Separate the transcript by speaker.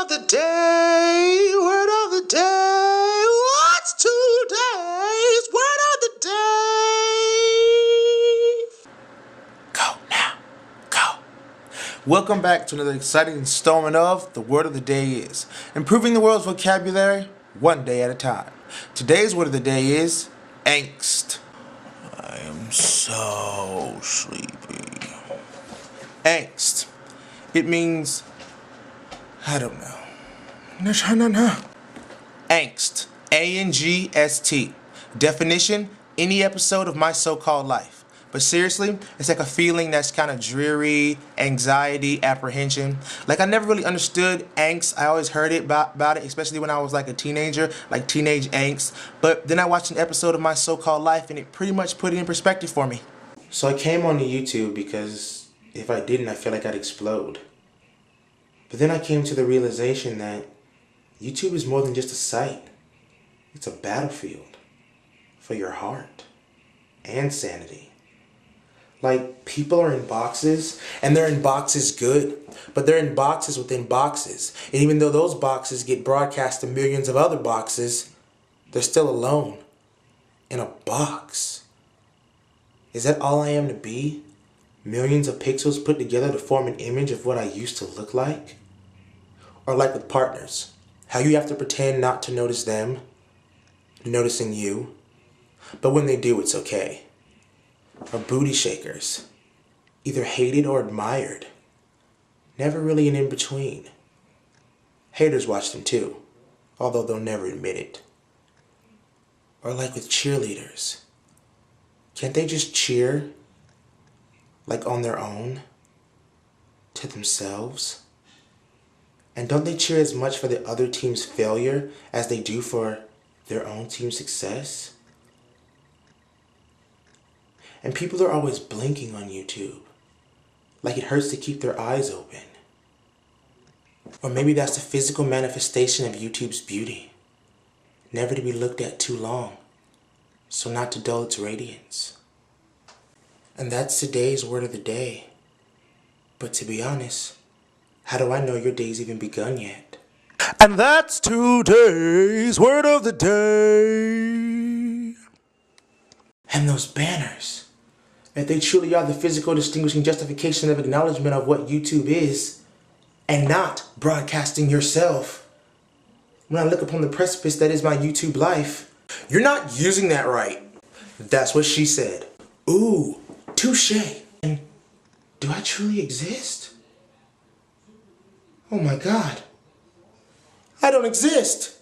Speaker 1: of the day, word of the day. What's today's word of the day? Go now, go. Welcome back to another exciting installment of The Word of the Day is improving the world's vocabulary one day at a time. Today's word of the day is angst. I am so sleepy. Angst. It means, I don't know. Angst. A-N-G-S-T. Definition, any episode of my so-called life. But seriously, it's like a feeling that's kind of dreary, anxiety, apprehension. Like I never really understood angst. I always heard it about it, especially when I was like a teenager, like teenage angst. But then I watched an episode of my so-called life and it pretty much put it in perspective for me. So I came on to YouTube because if I didn't, I feel like I'd explode. But then I came to the realization that YouTube is more than just a site. It's a battlefield for your heart and sanity. Like, people are in boxes, and they're in boxes good, but they're in boxes within boxes. And even though those boxes get broadcast to millions of other boxes, they're still alone in a box. Is that all I am to be? Millions of pixels put together to form an image of what I used to look like? Or like with partners, how you have to pretend not to notice them, noticing you, but when they do, it's okay. Or booty shakers, either hated or admired, never really an in-between. Haters watch them too, although they'll never admit it. Or like with cheerleaders, can't they just cheer, like on their own, to themselves? And don't they cheer as much for the other team's failure as they do for their own team's success? And people are always blinking on YouTube, like it hurts to keep their eyes open. Or maybe that's the physical manifestation of YouTube's beauty, never to be looked at too long, so not to dull its radiance. And that's today's word of the day. But to be honest, how do I know your day's even begun yet? And that's today's word of the day. And those banners, if they truly are the physical distinguishing justification of acknowledgement of what YouTube is, and not broadcasting yourself, when I look upon the precipice that is my YouTube life, you're not using that right. That's what she said. Ooh, touche. And do I truly exist? Oh my God, I don't exist.